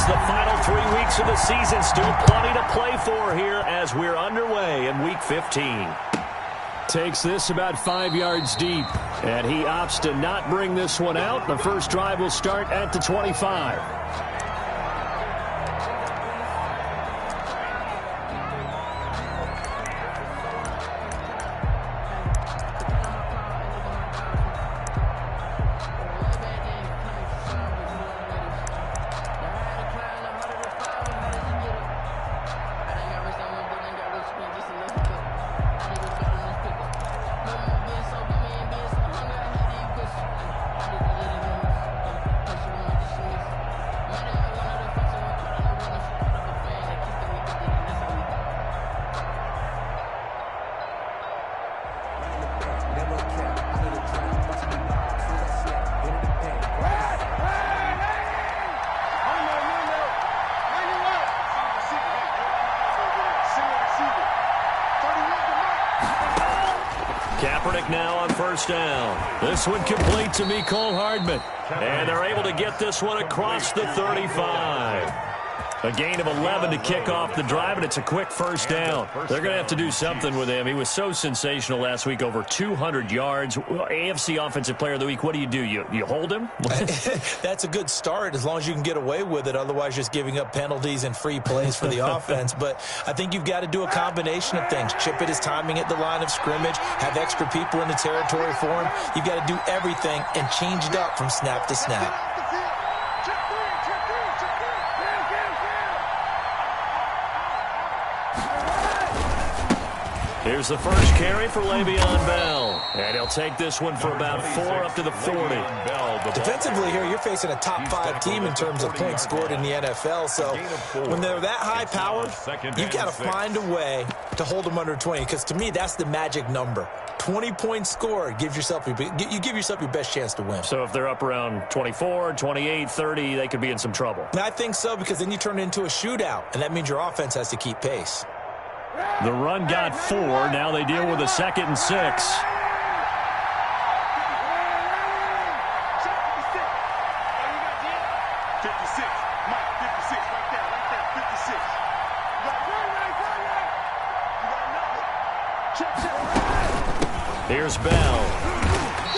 It's the final 3 weeks of the season. Still plenty to play for here as we're underway in Week 15. Takes this about 5 yards deep, and he opts to not bring this one out. The first drive will start at the 25. Now on first down. This one complete to Mecole Hardman. And they're able to get this one across the 35. A gain of 11 to kick off the drive, and it's a quick first down. They're going to have to do something with him. He was so sensational last week, over 200 yards. AFC Offensive Player of the Week, what do? You hold him? That's a good start as long as you can get away with it. Otherwise, just giving up penalties and free plays for the offense. But I think you've got to do a combination of things. Chip it his timing at the line of scrimmage, have extra people in the territory for him. You've got to do everything and change it up from snap to snap. Here's the first carry for Le'Veon Bell. And he'll take this one for about 4 up to the 40. Defensively here, you're facing a top-5 team in terms of points scored in the NFL. So when they're that high-powered, you've got to find a way to hold them under 20. Because to me, that's the magic number. 20 points scored, you give yourself your best chance to win. So if they're up around 24, 28, 30, they could be in some trouble. And I think so, because then you turn it into a shootout, and that means your offense has to keep pace. The run got 4. Now they deal with a 2nd and 6. 56. Mike, 56 right there, 56. Here's Bell.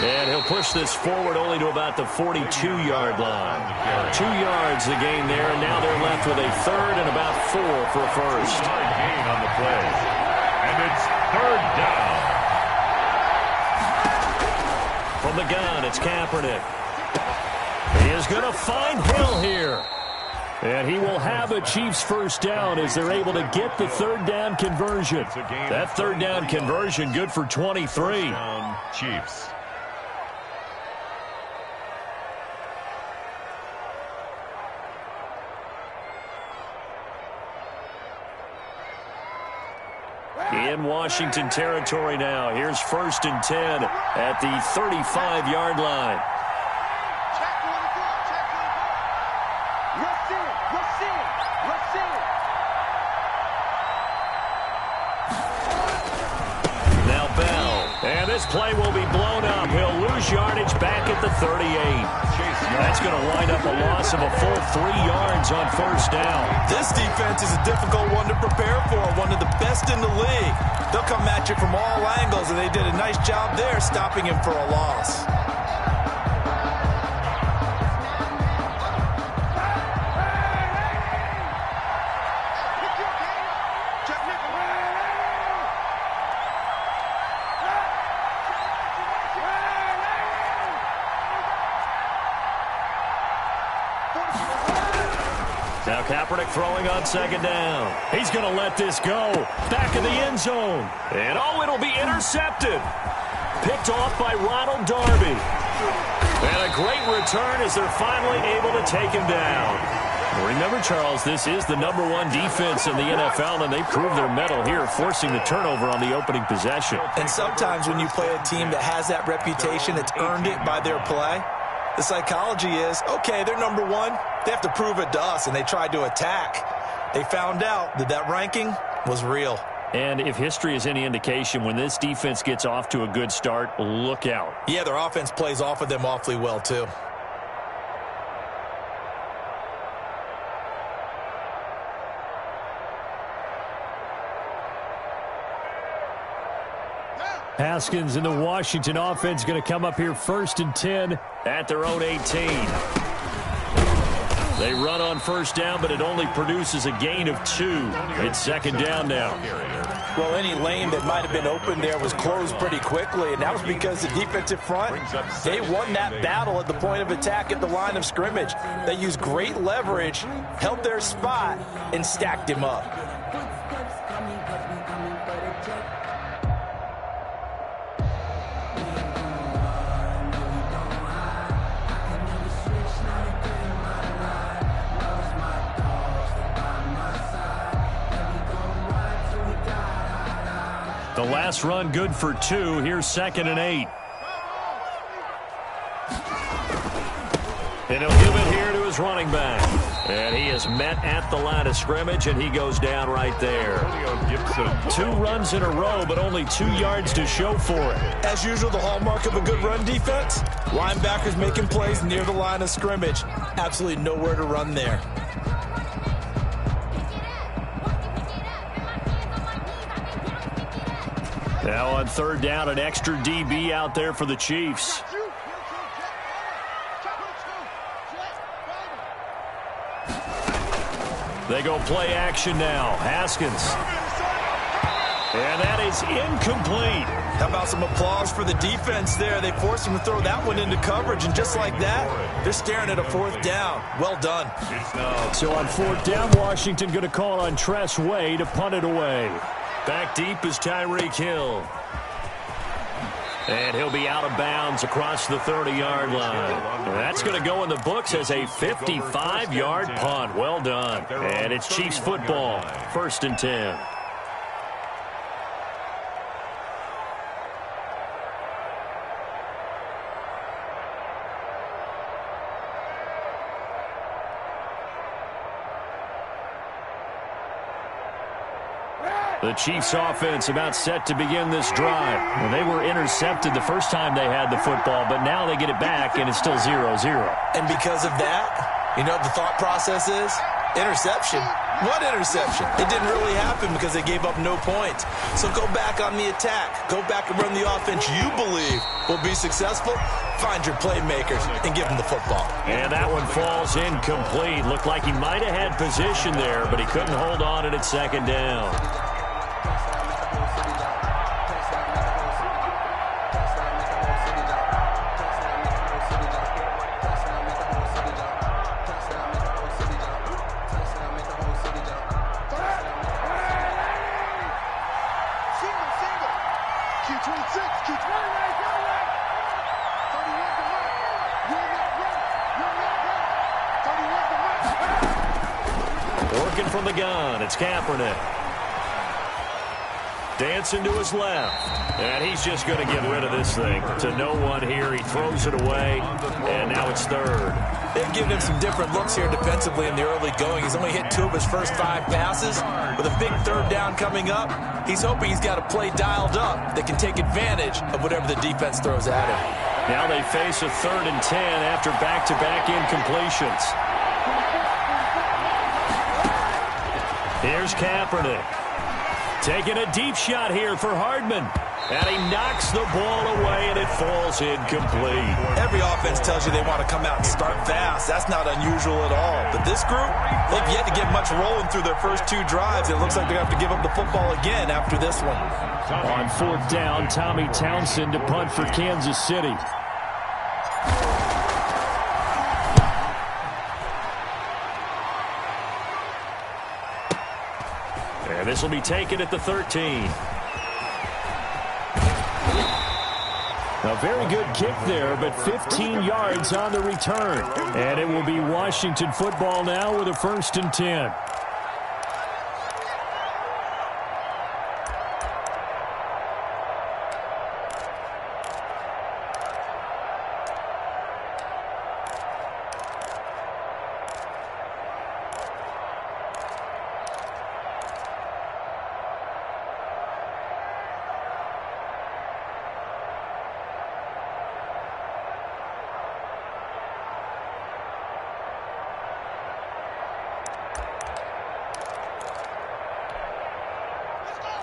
And he'll push this forward only to about the 42-yard line. 2 yards the gain there, and now they're left with a 3rd and about 4 for a first. Gain on the play. And it's 3rd down. From the gun, it's Kaepernick. He is going to find Hill here. And he will have a Chiefs first down as they're able to get the 3rd down conversion. That 3rd down conversion good for 23. Chiefs. In Washington territory now. Here's 1st and 10 at the 35-yard line. Now Bell. And this play will be blown up. He'll lose yardage back at the 38. That's going to wind up a loss of a full 3 yards on first down. This defense is a difficult one to prepare for, one of the best in the league. They'll come at you from all angles, and they did a nice job there stopping him for a loss. Now Kaepernick throwing on 2nd down. He's going to let this go. Back in the end zone. And it'll be intercepted. Picked off by Ronald Darby. And a great return as they're finally able to take him down. Remember, Charles, this is the #1 defense in the NFL, and they proved their mettle here, forcing the turnover on the opening possession. And sometimes when you play a team that has that reputation, that's earned it by their play, the psychology is, okay, they're #1. They have to prove it to us, and they tried to attack. They found out that that ranking was real. And if history is any indication, when this defense gets off to a good start, look out. Yeah, their offense plays off of them awfully well, too. Haskins and the Washington offense going to come up here 1st and 10 at their own 18. They run on 1st down, but it only produces a gain of 2. It's 2nd down now. Well, any lane that might have been open there was closed pretty quickly, and that was because the defensive front, they won that battle at the point of attack at the line of scrimmage. They used great leverage, held their spot, and stacked him up. The last run good for 2. Here's 2nd and 8. And he'll give it here to his running back. And he is met at the line of scrimmage, and he goes down right there. 2 runs in a row, but only 2 yards to show for it. As usual, the hallmark of a good run defense, linebackers making plays near the line of scrimmage. Absolutely nowhere to run there. Now on 3rd down, an extra DB out there for the Chiefs. They go play action now. Haskins. And that is incomplete. How about some applause for the defense there? They forced him to throw that one into coverage, and just like that, they're staring at a 4th down. Well done. So on 4th down, Washington going to call on Tress Way to punt it away. Back deep is Tyreek Hill. And he'll be out of bounds across the 30-yard line. That's going to go in the books as a 55-yard punt. Well done. And it's Chiefs football. 1st and 10. The Chiefs offense about set to begin this drive. Well, they were intercepted the first time they had the football, but now they get it back, and it's still 0-0. And because of that, you know what the thought process is? Interception. What interception? It didn't really happen because they gave up no points. So go back on the attack. Go back and run the offense you believe will be successful. Find your playmakers and give them the football. And that one falls incomplete. Looked like he might have had position there, but he couldn't hold on it at 2nd down. Working from the gun, it's Kaepernick. Dancing to his left. And he's just going to get rid of this thing. To no one here. He throws it away. And now it's 3rd. They've given him some different looks here defensively in the early going. He's only hit 2 of his first 5 passes. With a big 3rd down coming up, he's hoping he's got a play dialed up that can take advantage of whatever the defense throws at him. Now they face a 3rd and 10 after back-to-back incompletions. Here's Kaepernick. Taking a deep shot here for Hardman. And he knocks the ball away, and it falls incomplete. Every offense tells you they want to come out and start fast. That's not unusual at all. But this group, they've yet to get much rolling through their first 2 drives. It looks like they're going to have to give up the football again after this one. On 4th down, Tommy Townsend to punt for Kansas City. And this will be taken at the 13. A very good kick there, but 15 yards on the return. And it will be Washington football now with a 1st and 10.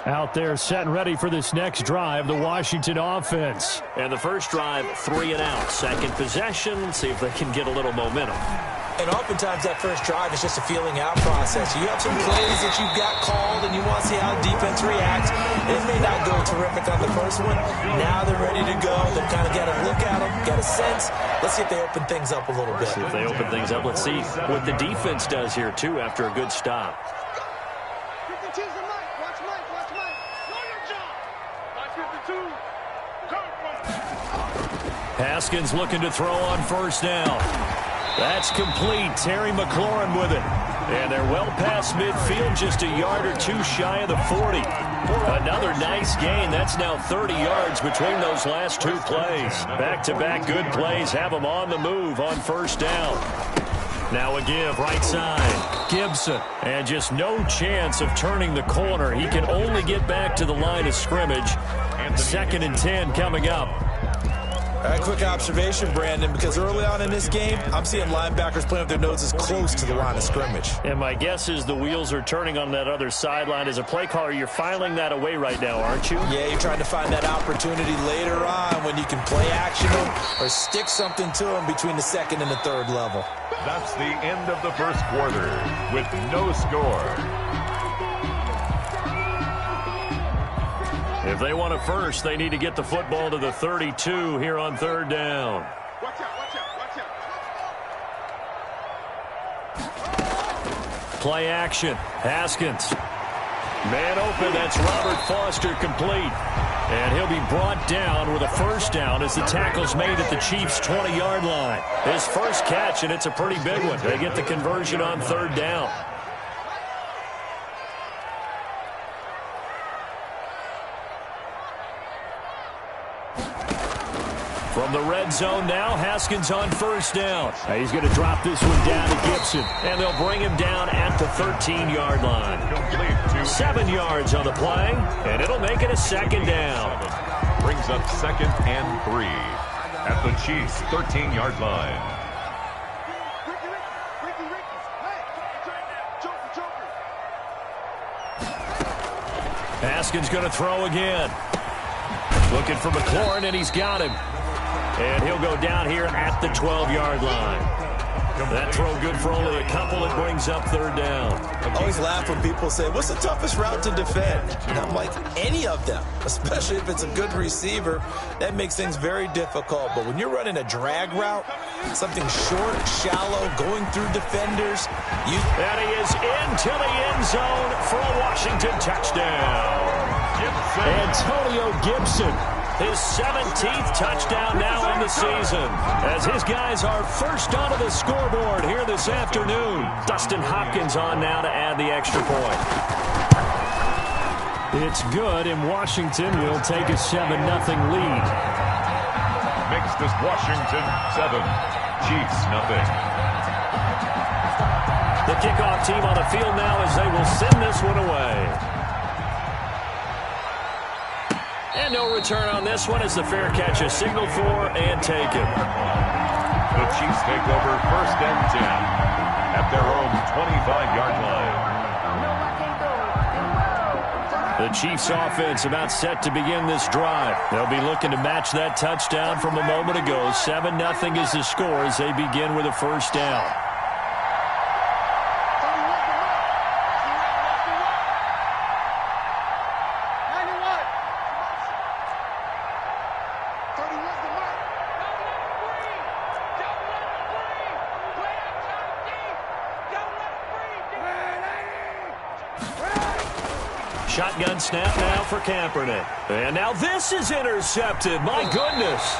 Out there setting ready for this next drive, the Washington offense. And the first drive, 3 and out. Second possession, see if they can get a little momentum. And oftentimes that first drive is just a feeling out process. You have some plays that you've got called and you want to see how the defense reacts. It may not go terrific on the first one. Now they're ready to go. They've kind of got to look at them, get a sense. Let's see if they open things up a little bit. See if they open things up. Let's see what the defense does here, too, after a good stop. Haskins looking to throw on first down. That's complete. Terry McLaurin with it. And they're well past midfield, just a yard or two shy of the 40. Another nice gain. That's now 30 yards between those last two plays. Back-to-back good plays have them on the move on first down. Now a give, right side. Gibson. And just no chance of turning the corner. He can only get back to the line of scrimmage. 2nd and 10 coming up. A quick observation, Brandon, because early on in this game, I'm seeing linebackers playing with their noses close to the line of scrimmage. And my guess is the wheels are turning on that other sideline. As a play caller, you're filing that away right now, aren't you? Yeah, you're trying to find that opportunity later on when you can play action them or stick something to them between the 2nd and the 3rd level. That's the end of the first quarter with no score. If they want a first, they need to get the football to the 32 here on 3rd down. Watch out, watch out, watch out. Play action. Haskins. Man open. That's Robert Foster complete. And he'll be brought down with a first down as the tackle's made at the Chiefs' 20-yard line. His first catch, and it's a pretty big one. They get the conversion on 3rd down. From the red zone now, Haskins on first down. He's going to drop this one down to Gibson, and they'll bring him down at the 13-yard line. 7 yards on the play, and it'll make it a 2nd down. Brings up 2nd and 3 at the Chiefs' 13-yard line. Haskins going to throw again. Looking for McLaurin, and he's got him. And he'll go down here at the 12-yard line. That throw good for only a couple. It brings up 3rd down. I always laugh when people say, what's the toughest route to defend? And I'm like, any of them, especially if it's a good receiver. That makes things very difficult. But when you're running a drag route, something short, shallow, going through defenders. And he is into the end zone for a Washington touchdown. Antonio Gibson. His 17th touchdown now in the season, as his guys are first onto the scoreboard here this afternoon. Dustin Hopkins on now to add the extra point. It's good, and Washington will take a 7-0 lead. Makes this Washington 7, Chiefs nothing. The kickoff team on the field now as they will send this one away. And no return on this one as the fair catch is signaled for and taken. The Chiefs take over 1st and 10 at their own 25-yard line. The Chiefs offense about set to begin this drive. They'll be looking to match that touchdown from a moment ago. 7-0 is the score as they begin with a first down. Shotgun snap now for Kaepernick. And now this is intercepted. My goodness.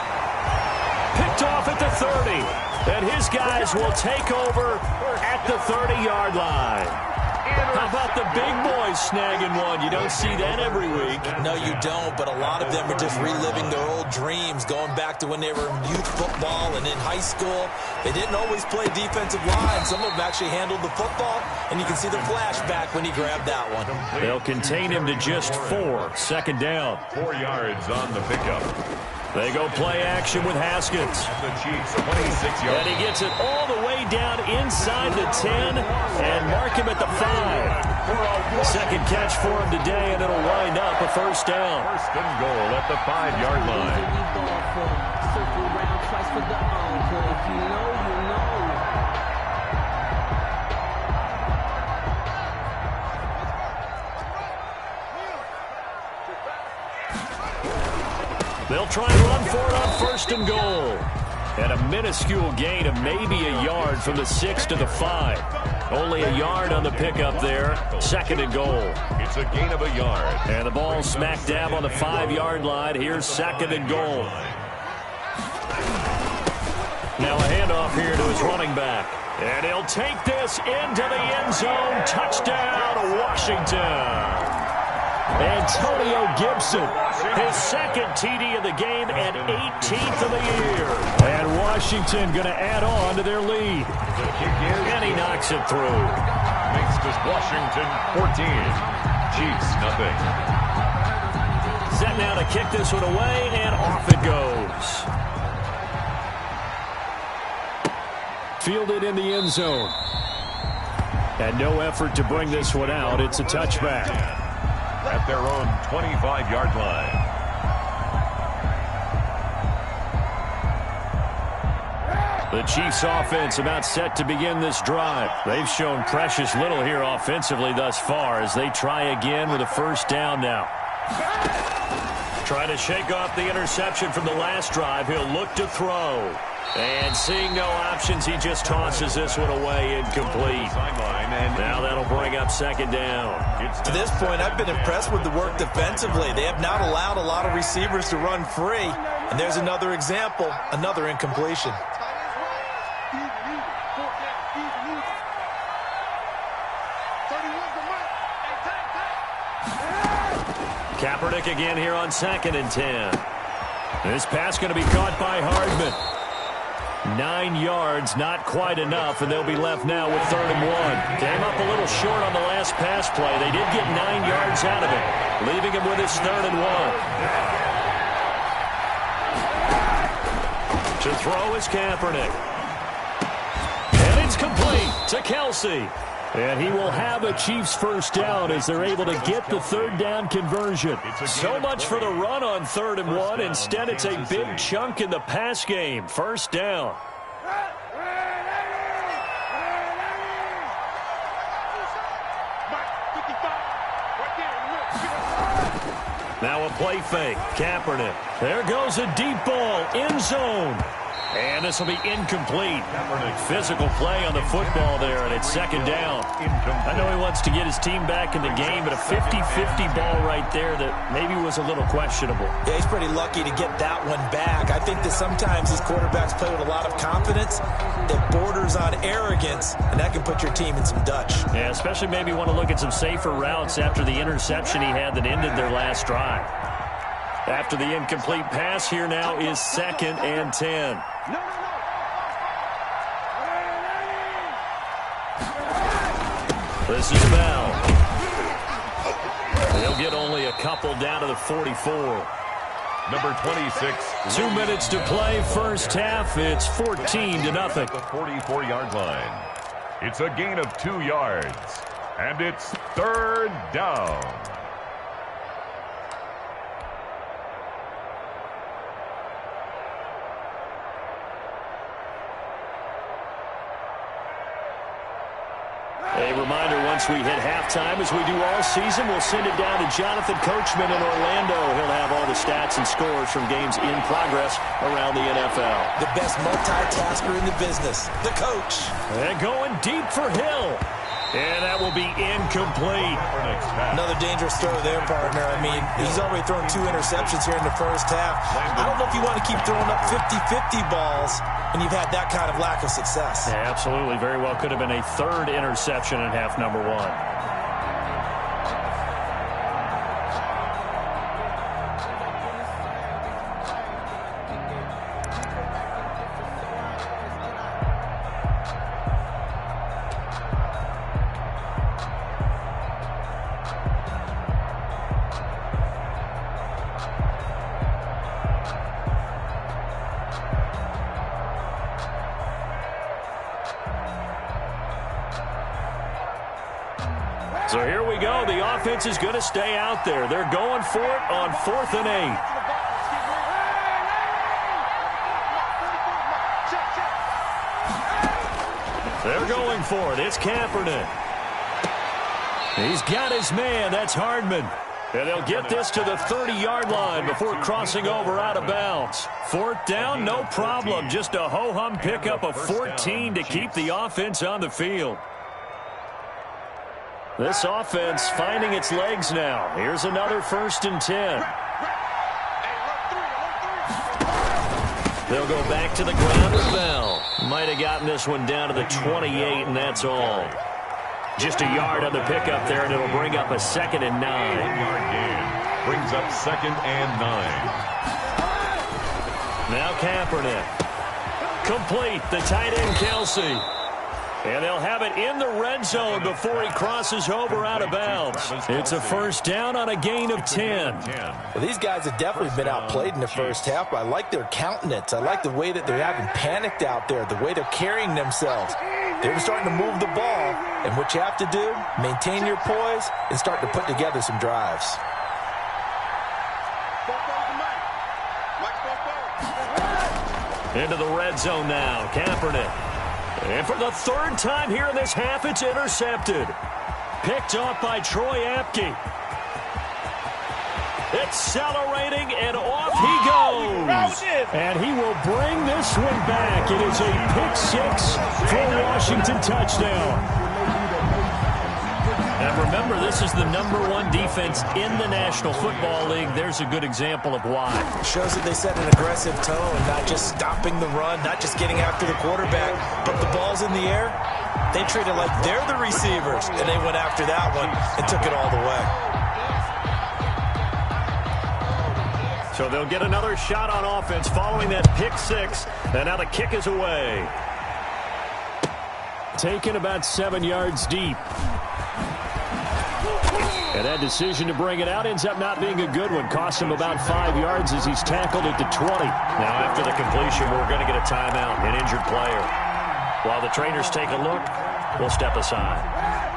Picked off at the 30. And his guys will take over at the 30-yard line. How about the big boys snagging one? You don't see that every week. No, you don't, but a lot of them are just reliving their old dreams, going back to when they were in youth football and in high school. They didn't always play defensive line. Some of them actually handled the football, and you can see the flashback when he grabbed that one. They'll contain him to just 4. 2nd down. 4 yards on the pickup. They go play action with Haskins. The Chiefs, 26 yards. And he gets it all the way down inside the 10 and mark him at the 5. Second catch for him today, and it'll wind up a first down. First and goal at the 5-yard line. Circle around twice for the encore. If you know, you know. They'll try and run for it on first and goal. And a minuscule gain of maybe a yard from the 6 to the 5. Only a yard on the pickup there. Second and goal. It's a gain of a yard. And the ball smack dab on the 5-yard line. Here's second and goal. Now a handoff here to his running back. And he'll take this into the end zone. Touchdown, Washington. Antonio Gibson, his second TD of the game and 18th of the year. And Washington going to add on to their lead. And he knocks it through. Makes this Washington 14. Chiefs, nothing. Set now to kick this one away, and off it goes. Fielded in the end zone. And no effort to bring this one out. It's a touchback. At their own 25-yard line. The Chiefs offense about set to begin this drive. They've shown precious little here offensively thus far as they try again with a first down now. Trying to shake off the interception from the last drive. He'll look to throw. And seeing no options, he just tosses this one away incomplete. Now that'll bring up second down. To this point, I've been impressed with the work defensively. They have not allowed a lot of receivers to run free. And there's another example, another incompletion. Kaepernick again here on second and 10. This pass going to be caught by Hardman. 9 yards, not quite enough, and they'll be left now with third and 1. Came up a little short on the last pass play. They did get 9 yards out of it, leaving him with his third and 1. To throw is Kaepernick. And it's complete to Kelsey. And he will have a Chiefs first down as they're able to get the third down conversion. So much for the run on third and 1. Instead, it's a big chunk in the pass game. First down. Now a play fake. Kaepernick. There goes a deep ball. End zone. And this will be incomplete. Physical play on the football there, and it's second down. I know he wants to get his team back in the game, but a 50-50 ball right there that maybe was a little questionable. Yeah, he's pretty lucky to get that one back. I think that sometimes these quarterbacks play with a lot of confidence that borders on arrogance, and that can put your team in some Dutch. Yeah, especially maybe want to look at some safer routes after the interception he had that ended their last drive. After the incomplete pass, here now is second and 10. This is Bell. He'll get only a couple down to the 44. Number 26. 2 minutes to play, first half. It's 14-0. The 44-yard line. It's a gain of 2 yards. And it's third down. A reminder, once we hit halftime, as we do all season, we'll send it down to Jonathan Coachman in Orlando. He'll have all the stats and scores from games in progress around the NFL. The best multitasker in the business, the coach. And going deep for Hill. And that will be incomplete. Another dangerous throw there, partner. I mean, he's already thrown 2 interceptions here in the first half. I don't know if you want to keep throwing up 50-50 balls when you've had that kind of lack of success. Yeah, absolutely. Very well could have been a third interception in half number 1. So here we go. The offense is going to stay out there. They're going for it on 4th and 8. They're going for it. It's Kaepernick. He's got his man. That's Hardman. And they'll get this to the 30-yard line before crossing over out of bounds. 4th down, no problem. Just a ho-hum pickup of 14 to keep the offense on the field. This offense finding its legs now. Here's another 1st and 10. They'll go back to the ground with Bell. Might have gotten this one down to the 28, and that's all. Just a yard on the pickup there, and it'll bring up a 2nd and 9. 1-yard gain. Brings up 2nd and 9. Now Kaepernick. Complete. The tight end, Kelsey. And they'll have it in the red zone before he crosses over out of bounds. It's a 1st down on a gain of 10. Well, these guys have definitely been outplayed in the first half, but I like their countenance. I like the way that they're having panicked out there, the way they're carrying themselves. They're starting to move the ball, and what you have to do, maintain your poise and start to put together some drives. Into the red zone now, Kaepernick. And for the 3rd time here in this half, it's intercepted. Picked off by Troy Apke. Accelerating, and off he goes. And he will bring this one back. It is a pick-6 for a Washington touchdown. And remember, this is the #1 defense in the National Football League. There's a good example of why. It shows that they set an aggressive tone, not just stopping the run, not just getting after the quarterback, but the ball's in the air. They treat it like they're the receivers, and they went after that one and took it all the way. So they'll get another shot on offense following that pick-6, and now the kick is away. Taken about 7 yards deep. And that decision to bring it out ends up not being a good one. Cost him about 5 yards as he's tackled at the 20. Now after the completion, we're going to get a timeout, an injured player. While the trainers take a look, we'll step aside.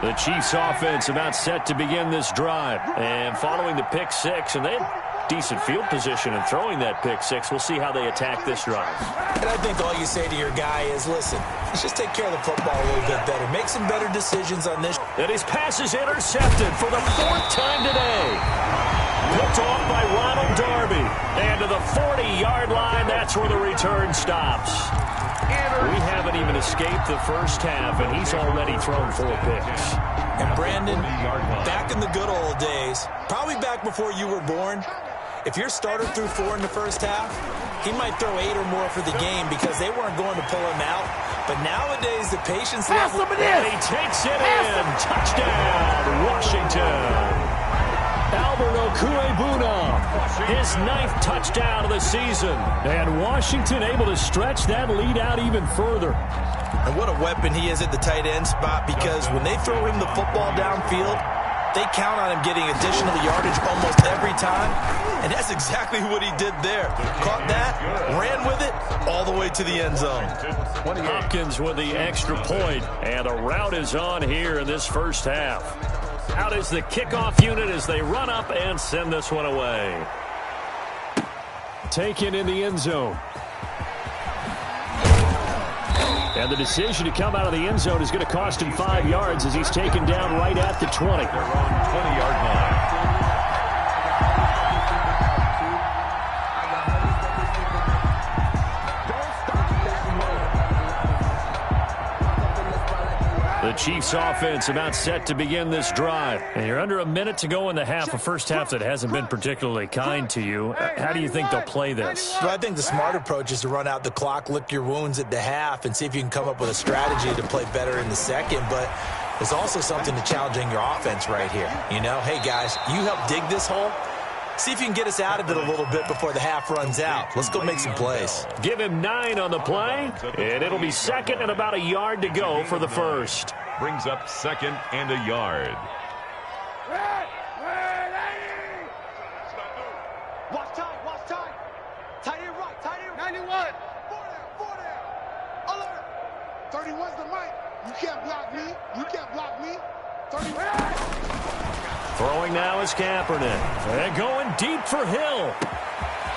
The Chiefs offense about set to begin this drive. And following the pick-6, and they had decent field position in throwing that pick-6. We'll see how they attack this drive. And I think all you say to your guy is, listen, let's just take care of the football a little bit better. Make some better decisions on this. And his pass is intercepted for the 4th time today. Picked off by Ronald Darby. And to the 40-yard line, that's where the return stops. We haven't even escaped the first half, and he's already thrown 4 picks. And Brandon, back in the good old days, probably back before you were born, if your starter threw 4 in the first half, he might throw 8 or more for the game because they weren't going to pull him out. But nowadays, the patience level... And he takes it in. Touchdown, Washington. Albert Okuebuna, his 9th touchdown of the season. And Washington able to stretch that lead out even further. And what a weapon he is at the tight end spot, because when they throw him the football downfield, they count on him getting additional yardage almost every time. And that's exactly what he did there. Caught that, ran with it, all the way to the end zone. Hopkins with the extra point, and a rout is on here in this first half. Out is the kickoff unit as they run up and send this one away. Taken in the end zone. And the decision to come out of the end zone is going to cost him 5 yards as he's taken down right at the 20. They're on 20-yard line. The Chiefs offense about set to begin this drive. And you're under a minute to go in the half, a first half that hasn't been particularly kind to you. How do you think they'll play this? Well, I think the smart approach is to run out the clock, lick your wounds at the half, and see if you can come up with a strategy to play better in the second. But there's also something to challenging your offense right here. You know, hey, guys, you help dig this hole. See if you can get us out of it a little bit before the half runs out. Let's go make some plays. Give him 9 on the play, and it'll be 2nd and about a yard to go for the first. Brings up 2nd and a yard. Watch time, watch time. Tight end right, tight end 91. 4 down. Alert. 31's the mic. You can't block me. You can't block me. Throwing now is Kaepernick. And going deep for Hill.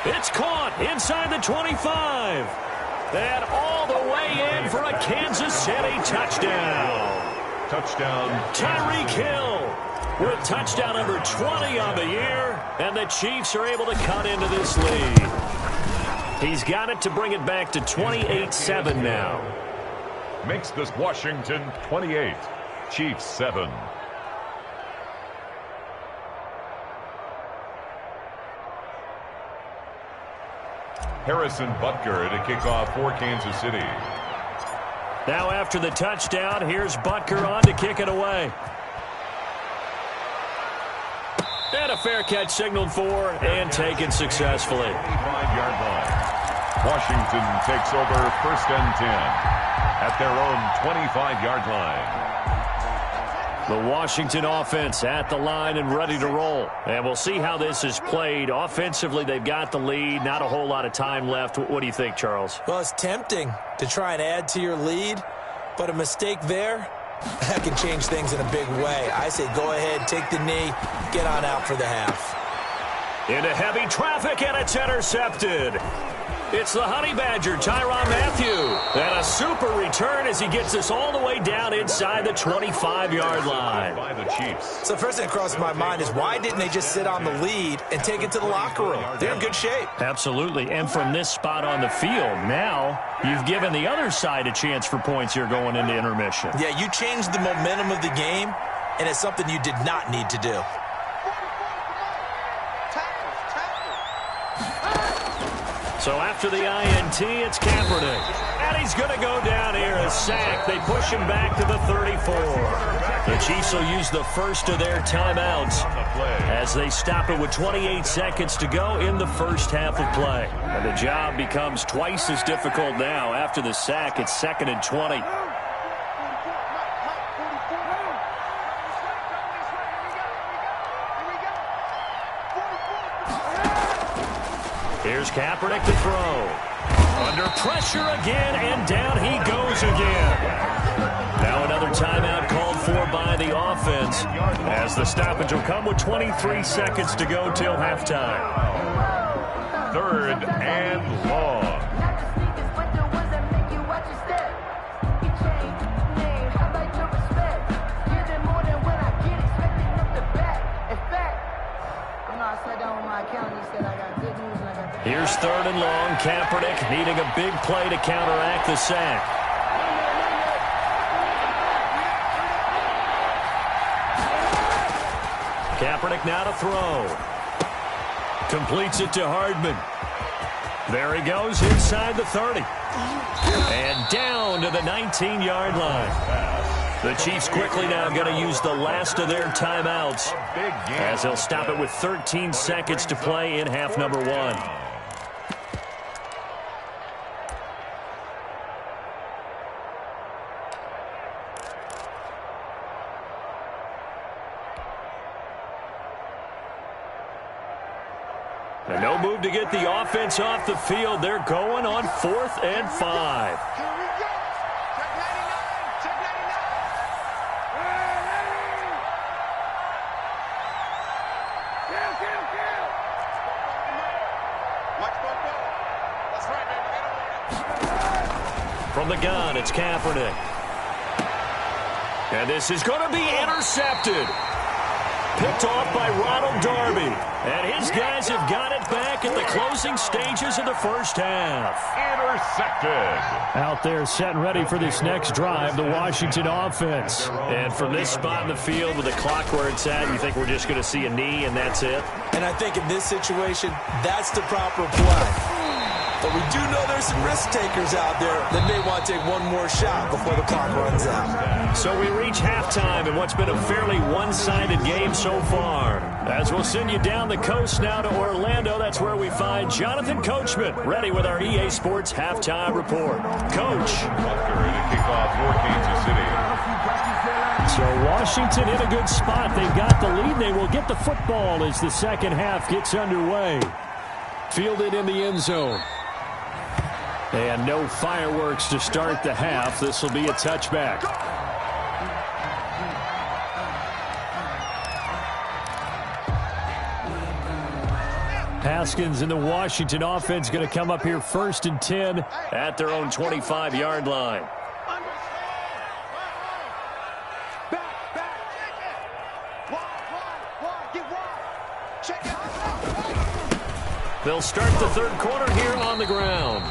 It's caught inside the 25. And all the way in for a Kansas City touchdown. Touchdown. Tyreek Hill with touchdown number 20 on the year. And the Chiefs are able to cut into this lead. He's got it to bring it back to 28-7 now. Makes this Washington 28, Chiefs 7. Harrison Butker to kick off for Kansas City. Now after the touchdown, here's Butker on to kick it away. And a fair catch signaled for and taken successfully. 25-yard line. Washington takes over 1st and 10 at their own 25-yard line. The Washington offense at the line and ready to roll. And we'll see how this is played. Offensively, they've got the lead. Not a whole lot of time left. What do you think, Charles? Well, it's tempting to try and add to your lead, but a mistake there, that can change things in a big way. I say go ahead, take the knee, get on out for the half. Into heavy traffic, and it's intercepted. It's the Honey Badger, Tyrann Mathieu. And a super return as he gets us all the way down inside the 25-yard line. By the Chiefs. So the first thing that crosses my mind is why didn't they just sit on the lead and take it to the locker room? They're in good shape. Absolutely. And from this spot on the field, now you've given the other side a chance for points here going into intermission. Yeah, you changed the momentum of the game, and it's something you did not need to do. So after the INT, it's Kaepernick. And he's going to go down here, a sack. They push him back to the 34. The Chiefs will use the first of their timeouts as they stop it with 28 seconds to go in the first half of play. And the job becomes twice as difficult now. After the sack, it's 2nd and 20. Here's Kaepernick to throw. Under pressure again, and down he goes again. Now another timeout called for by the offense as the stoppage will come with 23 seconds to go till halftime. 3rd and long. Here's 3rd and long. Kaepernick needing a big play to counteract the sack. Kaepernick now to throw. Completes it to Hardman. There he goes inside the 30. And down to the 19-yard line. The Chiefs quickly now going to use the last of their timeouts as they'll stop it with 13 seconds to play in half number 1. And no move to get the offense off the field. They're going on 4th and 5. From the gun, it's Kaepernick. And this is going to be intercepted. Picked off by Ronald Darby. And his guys have got it back at the closing stages of the first half. Intercepted. Out there set and ready for this next drive, the Washington offense. And from this spot in the field with the clock where it's at, you think we're just going to see a knee and that's it? And I think in this situation, that's the proper play. But we do know there's some risk takers out there that may want to take one more shot before the clock runs out. So we reach halftime in what's been a fairly one-sided game so far. As we'll send you down the coast now to Orlando, that's where we find Jonathan Coachman ready with our EA Sports Halftime Report. Coach. Butker to kick off for Kansas City. So Washington in a good spot. They've got the lead. They will get the football as the second half gets underway. Fielded in the end zone. And no fireworks to start the half. This will be a touchback. Haskins and the Washington offense going to come up here 1st and 10 at their own 25-yard line. They'll start the third quarter here on the ground.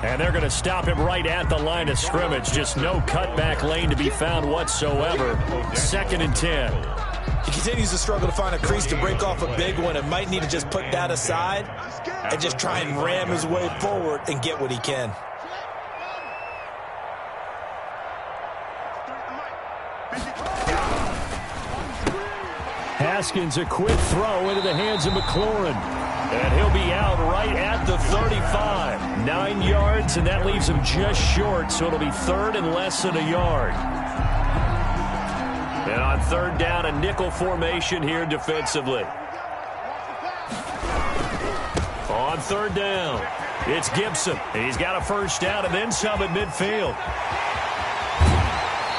And they're going to stop him right at the line of scrimmage. Just no cutback lane to be found whatsoever. 2nd and 10. He continues to struggle to find a crease to break off a big one and might need to just put that aside and just try and ram his way forward and get what he can. Haskins, a quick throw into the hands of McLaurin. And he'll be out right at the 35. 9 yards, and that leaves him just short, so it'll be 3rd and less than a yard. And on 3rd down, a nickel formation here defensively. On 3rd down, it's Gibson. He's got a 1st down and then some at midfield.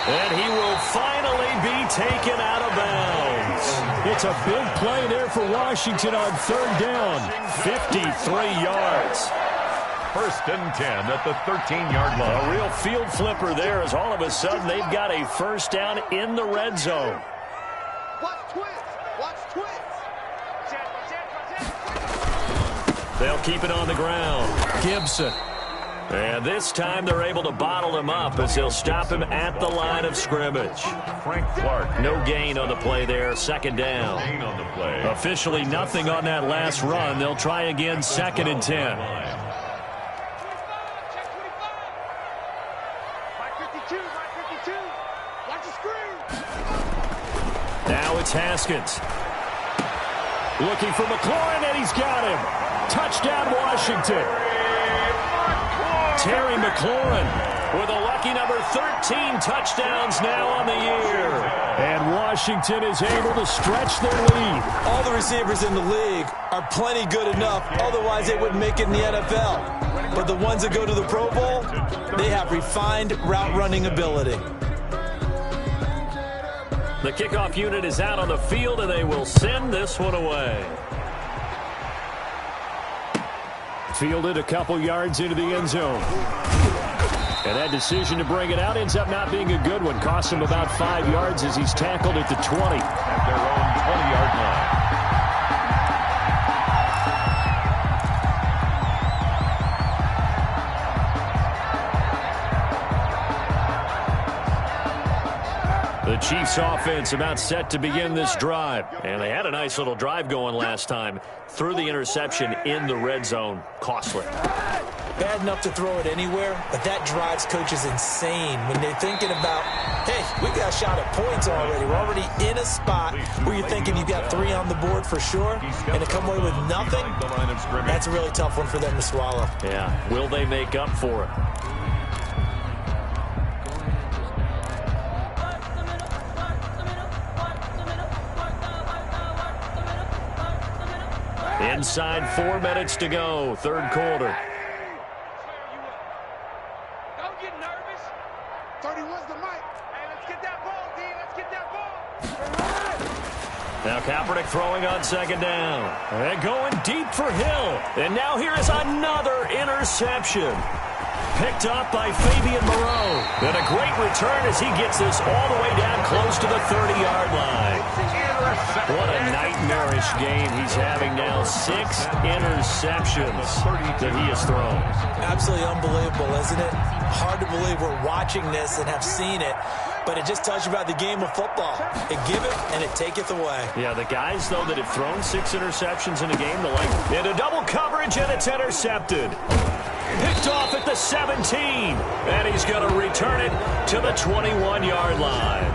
And he will finally be taken out of bounds. It's a big play there for Washington on 3rd down. 53 yards. 1st and 10 at the 13-yard line. A real field flipper there as all of a sudden they've got a 1st down in the red zone. Watch twins. Watch twins. They'll keep it on the ground. Gibson. And this time they're able to bottle him up as they'll stop him at the line of scrimmage. Frank Clark. No gain on the play there, 2nd down. Gain on the play. Officially nothing on that last run. They'll try again, 2nd and 10. Now it's Haskins. Looking for McLaurin, and he's got him. Touchdown, Washington. Terry McLaurin with a lucky number 13 touchdowns now on the year. And Washington is able to stretch their lead. All the receivers in the league are plenty good enough, otherwise they wouldn't make it in the NFL. But the ones that go to the Pro Bowl, they have refined route running ability. The kickoff unit is out on the field, and they will send this one away. Fielded a couple yards into the end zone. And that decision to bring it out ends up not being a good one. Cost him about 5 yards as he's tackled at the 20. At their own 20-yard line. The Chiefs offense about set to begin this drive. And they had a nice little drive going last time. Threw the interception in the red zone. Costly. Bad enough to throw it anywhere, but that drives coaches insane when they're thinking about, hey, we got a shot at points already. We're already in a spot where you're thinking you've got 3 on the board for sure, and to come away with nothing, that's a really tough one for them to swallow. Yeah, will they make up for it? Inside 4 minutes to go, 3rd quarter. Don't get nervous. 31's the mic. Hey, let's get that ball, D. Let's get that ball. Now Kaepernick throwing on 2nd down. And going deep for Hill. And now here is another interception. Picked up by Fabian Moreau. And a great return as he gets this all the way down close to the 30-yard line. What a nightmarish game he's having now. 6 interceptions that he has thrown. Absolutely unbelievable, isn't it? Hard to believe we're watching this and have seen it, but it just tells you about the game of football. It giveth and it taketh away. Yeah, the guys, though, that have thrown 6 interceptions in a game, they're like, into double coverage, and it's intercepted. Picked off at the 17, and he's going to return it to the 21-yard line.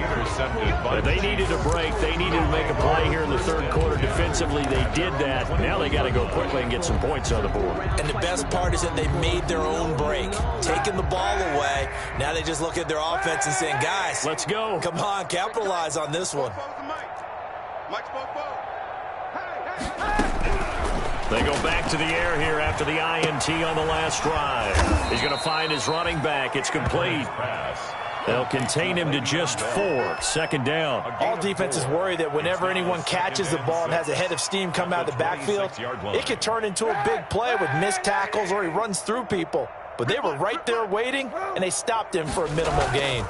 But they needed a break. They needed to make a play here in the 3rd quarter. Defensively, they did that. Now they got to go quickly and get some points on the board. And the best part is that they made their own break, taking the ball away. Now they just look at their offense and saying, guys, let's go. Come on, capitalize on this one. They go back to the air here after the INT on the last drive. He's going to find his running back. It's complete. Pass. They'll contain him to just 4. Second down. All defenses worry that whenever anyone catches the ball and has a head of steam come out of the backfield, it could turn into a big play with missed tackles or he runs through people. But they were right there waiting, and they stopped him for a minimal gain.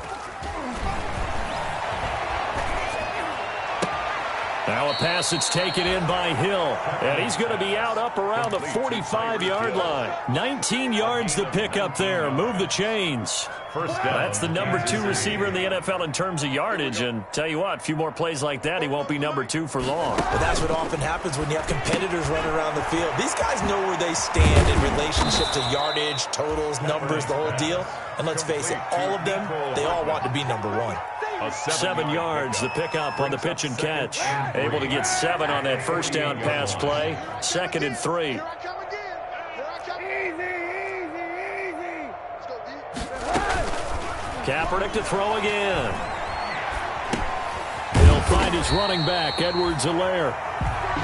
Now a pass that's taken in by Hill, and he's going to be out up around the 45-yard line. 19 yards to pick up there. Move the chains. First down. That's the number 2 receiver in the NFL in terms of yardage, and tell you what, a few more plays like that, he won't be number 2 for long. But that's what often happens when you have competitors running around the field. These guys know where they stand in relationship to yardage, totals, numbers, the whole deal. And let's face it, all of them, they all want to be number 1. 7 yards, the pickup on the pitch and catch. Able to get 7 on that first down pass play. 2nd and 3. Here I come again. Here I come. Easy. Let's go, D. Kaepernick to throw again. He'll find his running back, Edwards-Helaire.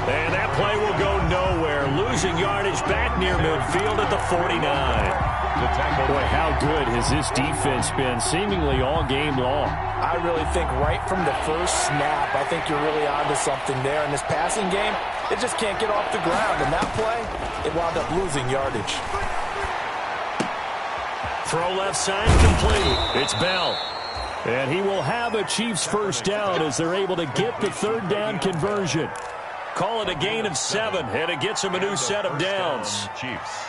And that play will go nowhere. Losing yardage back near midfield at the 49. Boy, how good has this defense been seemingly all game long? I really think right from the first snap, I think you're really onto something there. In this passing game, it just can't get off the ground. And that play, it wound up losing yardage. Throw left side complete. It's Bell. And he will have a Chiefs first down as they're able to get the 3rd down conversion. Call it a gain of 7, and it gets him a new set of downs. Chiefs.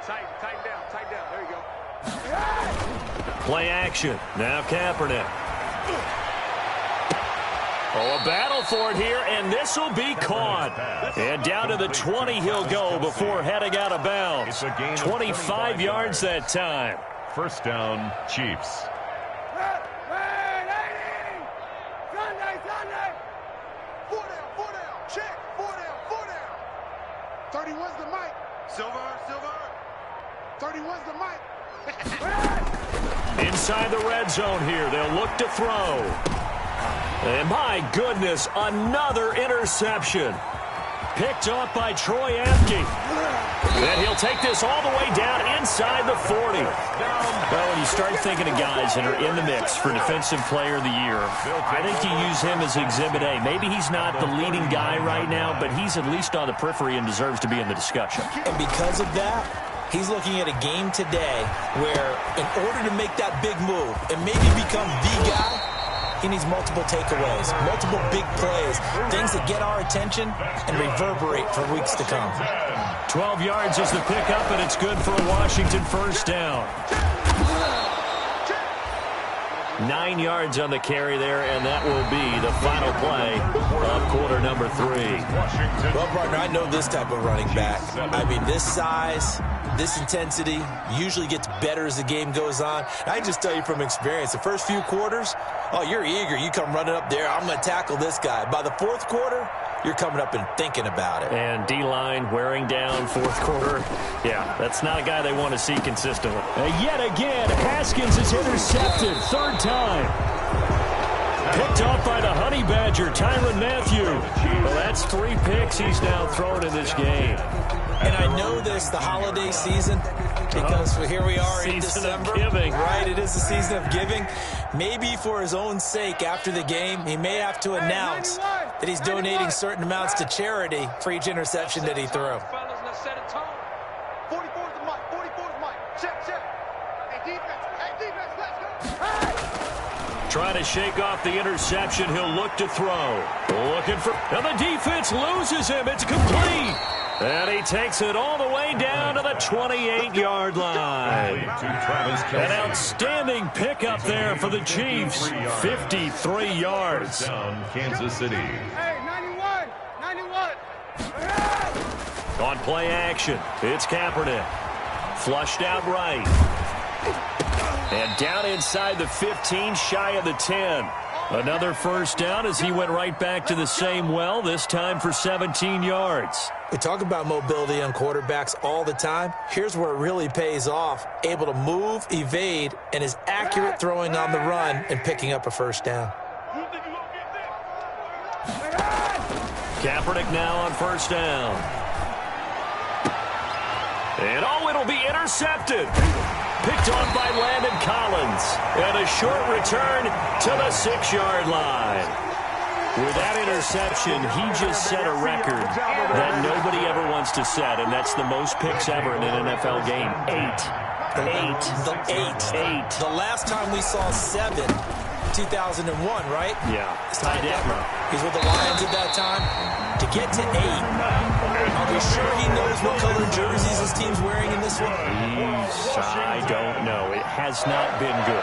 Tighten down. There you go. Play action. Now Kaepernick. Oh, a battle for it here, and this will be caught. And down to the 20 he'll go before heading out of bounds. 25 yards that time. First down, Chiefs. Sunday. 4 down. Check. 4 down. 31's the mic. Silver. 31's the mic. Inside the red zone here, they'll look to throw. And my goodness, another interception. Picked off by Troy Apke. And he'll take this all the way down inside the 40. Well, when you start thinking of guys that are in the mix for Defensive Player of the Year, I think you use him as Exhibit A. Maybe he's not the leading guy right now, but he's at least on the periphery and deserves to be in the discussion. And because of that, he's looking at a game today where in order to make that big move and maybe become the guy, he needs multiple takeaways, multiple big plays, things that get our attention and reverberate for weeks to come. 12 yards is the pickup, and it's good for a Washington first down. 9 yards on the carry there, and that will be the final play of quarter number 3. Well, partner, I know this type of running back. I mean, this size, this intensity usually gets better as the game goes on. And I can just tell you from experience, the first few quarters, oh, you're eager. You come running up there, I'm going to tackle this guy. By the 4th quarter, you're coming up and thinking about it. And D-line wearing down 4th quarter. Yeah, that's not a guy they want to see consistently. Yet again, Haskins is intercepted. 3rd time. Picked off by the Honey Badger, Tyrann Mathieu. Well, that's 3 picks he's now thrown in this game. And I know this, the holiday season, because here we are in December. Giving. Right, it is the season of giving. Maybe for his own sake after the game, he may have to announce that he's donating certain amounts to charity for each interception that he threw. 44's the mic. 44's the mic. Check. Hey, defense, let's go. Trying to shake off the interception. He'll look to throw. Looking for... And the defense loses him. It's complete. And he takes it all the way down to the 28-yard line. An outstanding pickup there for the Chiefs. 53 yards. Down, Kansas City. Hey, 91. On play action, it's Kaepernick. Flushed out right. And down inside the 15, shy of the 10. Another first down as he went right back to the same well, this time for 17 yards. We talk about mobility on quarterbacks all the time. Here's where it really pays off. Able to move, evade, and is accurate throwing on the run and picking up a first down. Kaepernick now on first down. And oh, it'll be intercepted. Picked off by Landon Collins. And a short return to the 6-yard line. With that interception, he just set a record that nobody ever wants to set, and that's the most picks ever in an NFL game. 8. The last time we saw 7, 2001, right? Yeah. Ty Detmer. He's with the Lions at that time. To get to 8, are we sure he knows what color jerseys his team's wearing in this one? I don't know. It has not been good.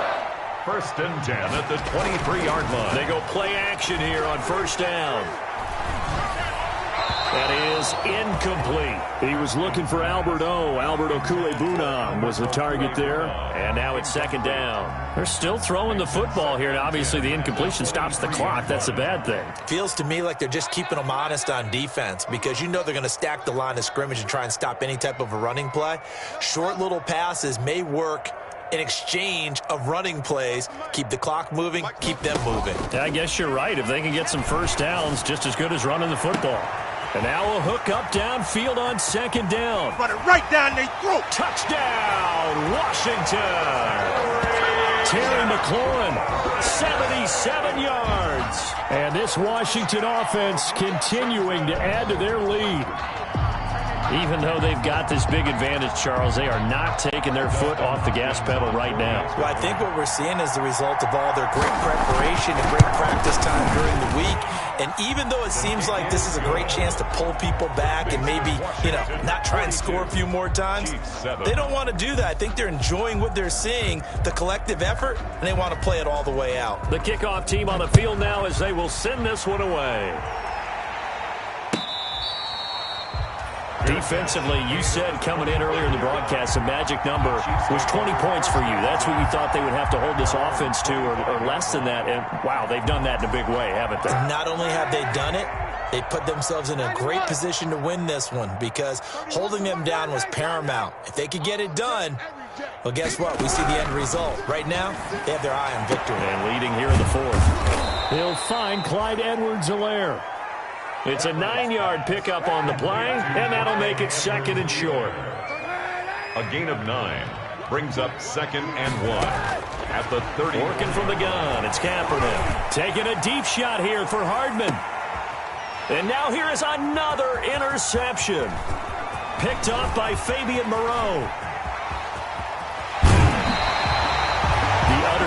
1st and 10 at the 23-yard line. They go play action here on 1st down. That is incomplete. He was looking for Albert Okwuegbunam was the target there. And now it's 2nd down. They're still throwing the football here. And obviously, the incompletion stops the clock. That's a bad thing. Feels to me like they're just keeping them honest on defense because you know they're going to stack the line of scrimmage and try and stop any type of a running play. Short little passes may work in exchange of running plays. Keep the clock moving, keep them moving. Yeah, I guess you're right. If they can get some 1st downs, just as good as running the football. And now a hook up downfield on 2nd down. Run it right down their throat. Touchdown, Washington. Terry McLaurin, 77 yards. And this Washington offense continuing to add to their lead. Even though they've got this big advantage, Charles, they are not taking their foot off the gas pedal right now. Well, I think what we're seeing is the result of all their great preparation and great practice time during the week. And even though it seems like this is a great chance to pull people back and maybe, not try and score a few more times, they don't want to do that. I think they're enjoying what they're seeing, the collective effort, and they want to play it all the way out. The kickoff team on the field now as they will send this one away. Defensively, you said coming in earlier in the broadcast, the magic number was 20 points for you. That's what you thought they would have to hold this offense to, or less than that. And, wow, they've done that in a big way, haven't they? Not only have they done it, they put themselves in a great position to win this one because holding them down was paramount. If they could get it done, well, guess what? We see the end result. Right now, they have their eye on victory. And leading here in the 4th. He'll find Clyde Edwards-Helaire. It's a 9-yard pickup on the play, and that'll make it 2nd and short. A gain of 9 brings up 2nd and 1 at the 30. Working from the gun, it's Kaepernick. Taking a deep shot here for Hardman. And now here is another interception. Picked off by Fabian Moreau.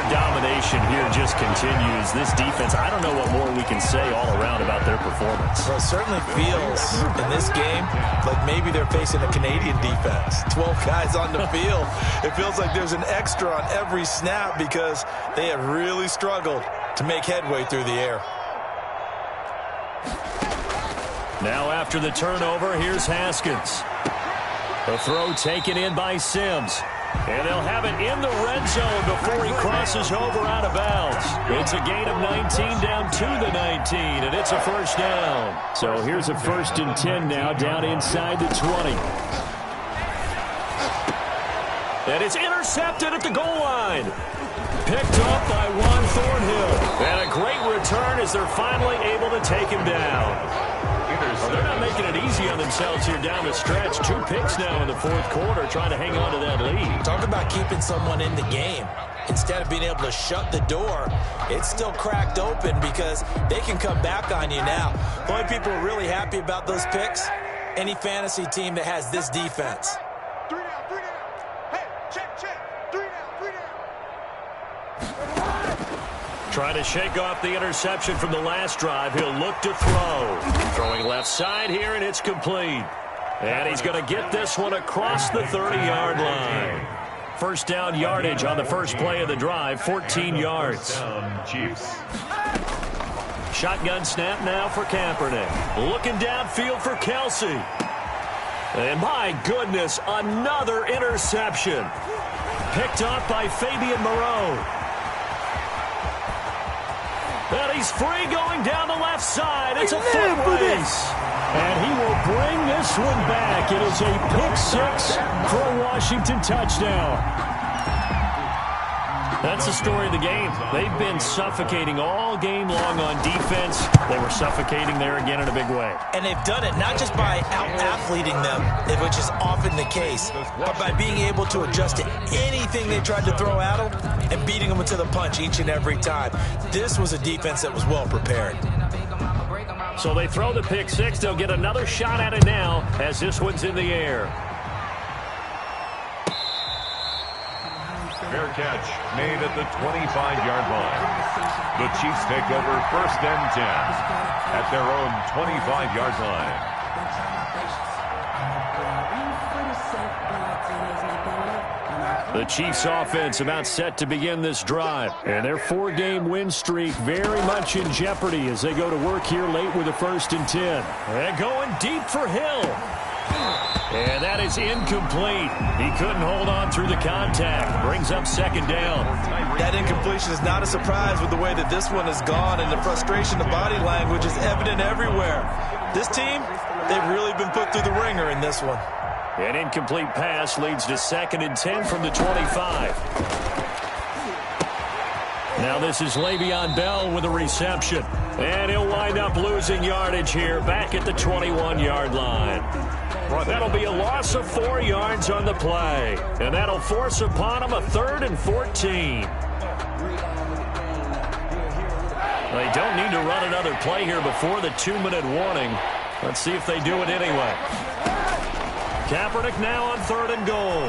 Domination here just continues. This defense, I don't know what more we can say all around about their performance. Well, it certainly feels in this game like maybe they're facing a Canadian defense. 12 guys on the field. It feels like there's an extra on every snap because they have really struggled to make headway through the air. Now after the turnover, here's Haskins. The throw taken in by Sims. And they'll have it in the red zone before he crosses over out of bounds. It's a gain of 19 down to the 19, and it's a 1st down. So here's a 1st and 10 now down inside the 20. And it's intercepted at the goal line. Picked up by Juan Thornhill. And a great return as they're finally able to take him down. Well, they're not making it easy on themselves here down the stretch. 2 picks now in the 4th quarter trying to hang on to that lead. Talk about keeping someone in the game. Instead of being able to shut the door, it's still cracked open because they can come back on you now. The only people who are really happy about those picks, any fantasy team that has this defense. 3 down, 3 down. Hey, check. 3 down, 3 down. Trying to shake off the interception from the last drive. He'll look to throw. Throwing left side here, and it's complete. And he's going to get this one across the 30-yard line. 1st down yardage on the first play of the drive, 14 yards. Chiefs. Shotgun snap now for Kaepernick. Looking downfield for Kelsey. And my goodness, another interception. Picked off by Fabian Moreau. And he's free going down the left side. It's a foot race. And he will bring this one back. It is a pick 6 for a Washington touchdown. That's the story of the game. They've been suffocating all game long on defense. They were suffocating there again in a big way. And they've done it not just by out-athleting them, which is often the case, but by being able to adjust to anything they tried to throw at them and beating them to the punch each and every time. This was a defense that was well prepared. So they throw the pick six. They'll get another shot at it now as this one's in the air. Fair catch made at the 25-yard line. The Chiefs take over 1st and 10 at their own 25-yard line. The Chiefs offense about set to begin this drive. And their 4-game win streak very much in jeopardy as they go to work here late with a 1st and 10. And going deep for Hill. And that is incomplete. He couldn't hold on through the contact. Brings up 2nd down. That incompletion is not a surprise with the way that this one has gone, and the frustration, the body language is evident everywhere. This team, they've really been put through the ringer in this one. An incomplete pass leads to 2nd and 10 from the 25. Now this is Le'Veon Bell with a reception. And he'll wind up losing yardage here back at the 21-yard line. That'll be a loss of 4 yards on the play. And that'll force upon him a 3rd and 14. They don't need to run another play here before the 2-minute warning. Let's see if they do it anyway. Kaepernick now on 3rd and goal.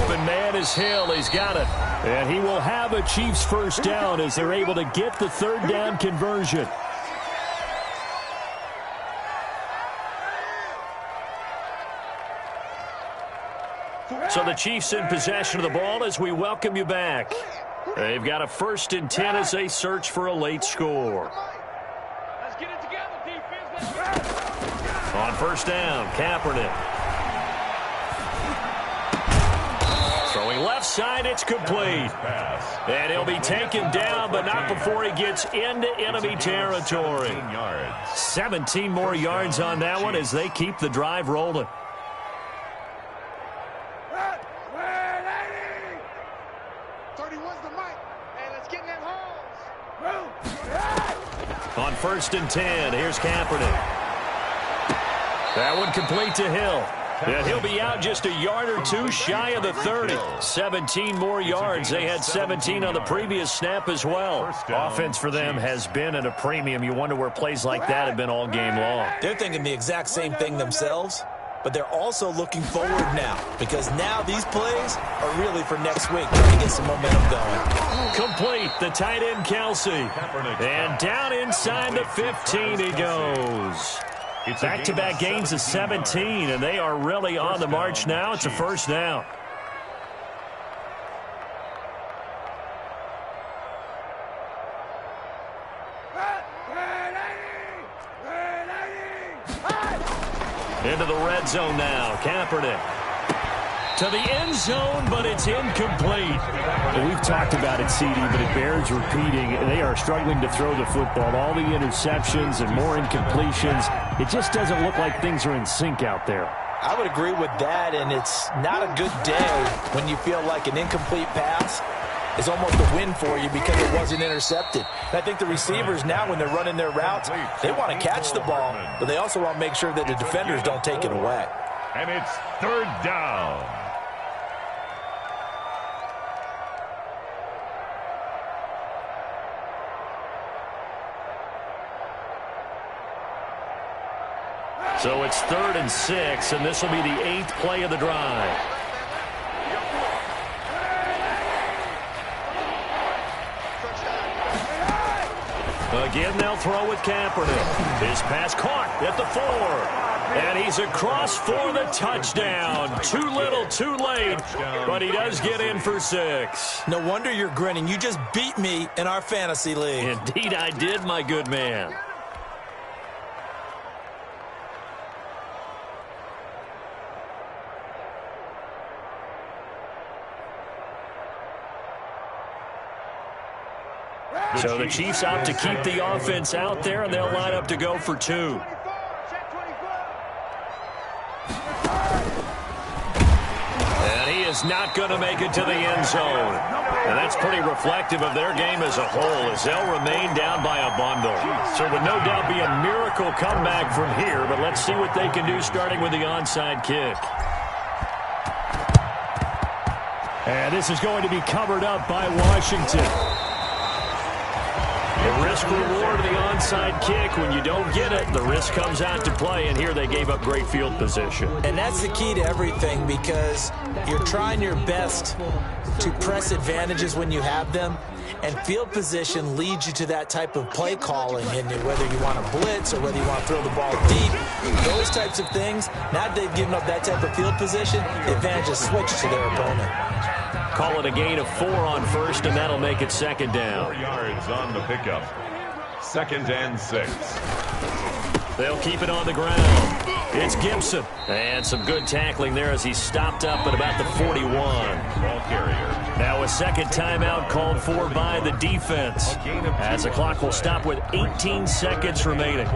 Open man is Hill. He's got it. And he will have a Chiefs 1st down as they're able to get the 3rd down conversion. So the Chiefs in possession of the ball as we welcome you back. They've got a 1st and 10 as they search for a late score. Let's get it together, defense. On 1st down, Kaepernick. Throwing left side, it's complete. And he'll be taken down, but not before he gets into enemy territory. 17 more yards on that one as they keep the drive rolling. On 1st and 10, here's Kaepernick. That one complete to Hill. And he'll be out just a yard or two shy of the 30. 17 more yards. They had 17 on the previous snap as well. Offense for them has been at a premium. You wonder where plays like that have been all game long. They're thinking the exact same thing themselves, but they're also looking forward now because now these plays are really for next week, trying to get some momentum going. Complete, the tight end Kelsey. And down inside the 15 he goes. Back-to-back gains of 17, and they are really on the march now. It's a 1st down. Into the red zone now. Kaepernick to the end zone, but it's incomplete. We've talked about it, CD, but it bears repeating. They are struggling to throw the football. All the interceptions and more incompletions. It just doesn't look like things are in sync out there. I would agree with that, and it's not a good day when you feel like an incomplete pass is almost a win for you because it wasn't intercepted. And I think the receivers now, when they're running their routes, they want to catch the ball, but they also want to make sure that the defenders don't take it away. And it's 3rd down. So it's 3rd and 6, and this will be the 8th play of the drive. Again, they'll throw with Kaepernick. His pass caught at the 4. And he's across for the touchdown. Too little, too late, but he does get in for 6. No wonder you're grinning. You just beat me in our fantasy league. Indeed I did, my good man. So the Chiefs opt to keep the offense out there, and they'll line up to go for 2. And he is is not going to make it to the end zone. And that's pretty reflective of their game as a whole, as they'll remain down by a bundle. So it would no doubt be a miracle comeback from here, but let's see what they can do starting with the onside kick. And this is going to be covered up by Washington. The risk-reward of the onside kick, when you don't get it, the risk comes out to play, and here they gave up great field position. And that's the key to everything, because you're trying your best to press advantages when you have them, and field position leads you to that type of play calling, and whether you want to blitz or whether you want to throw the ball deep, those types of things. Now that they've given up that type of field position, the advantage is switched to their opponent. Call it a gain of 4 on first, and that'll make it second down. 4 yards on the pickup. 2nd and 6. They'll keep it on the ground. It's Gibson. And some good tackling there as he stopped up at about the 41. Ball carrier. Now a second timeout called for by the defense, as the clock will stop with 18 seconds remaining.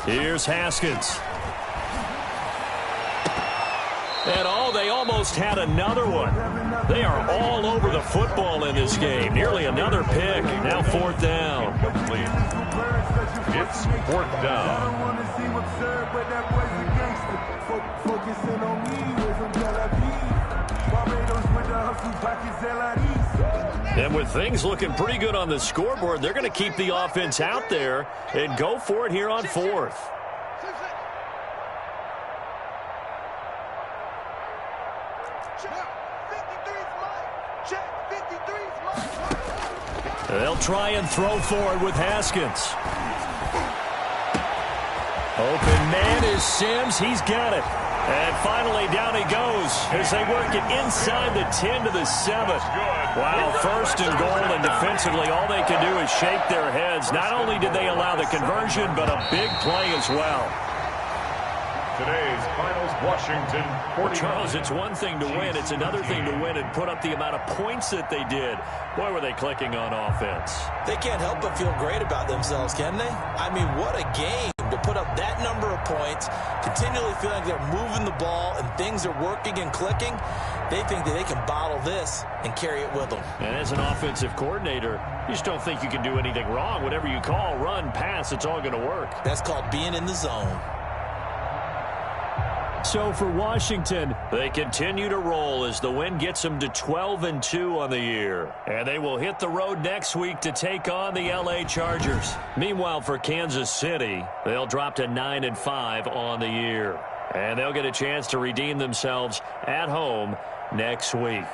Here's Haskins. And they almost had another one. They are all over the football in this game. Nearly another pick. Now 4th down. Complete. It's 4th down. And with things looking pretty good on the scoreboard, they're going to keep the offense out there and go for it here on 4th. They'll try and throw forward with Haskins. Open man is Sims. He's got it. And finally, down he goes as they work it inside the 10 to the 7. Wow, 1st and goal, and defensively, all they can do is shake their heads. Not only did they allow the conversion, but a big play as well. Today's finals, Washington 49. Charles, it's one thing to win. It's another thing to win and put up the amount of points that they did. Boy, were they clicking on offense. They can't help but feel great about themselves, can they? I mean, what a game to put up that number of points, continually feeling like they're moving the ball and things are working and clicking. They think that they can bottle this and carry it with them. And as an offensive coordinator, you just don't think you can do anything wrong. Whatever you call, run, pass, it's all going to work. That's called being in the zone. So for Washington, they continue to roll as the win gets them to 12-2 on the year. And they will hit the road next week to take on the LA Chargers. Meanwhile, for Kansas City, they'll drop to 9-5 on the year. And they'll get a chance to redeem themselves at home next week.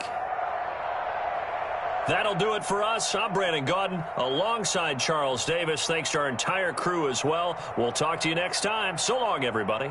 That'll do it for us. I'm Brandon Gaudin alongside Charles Davis. Thanks to our entire crew as well. We'll talk to you next time. So long, everybody.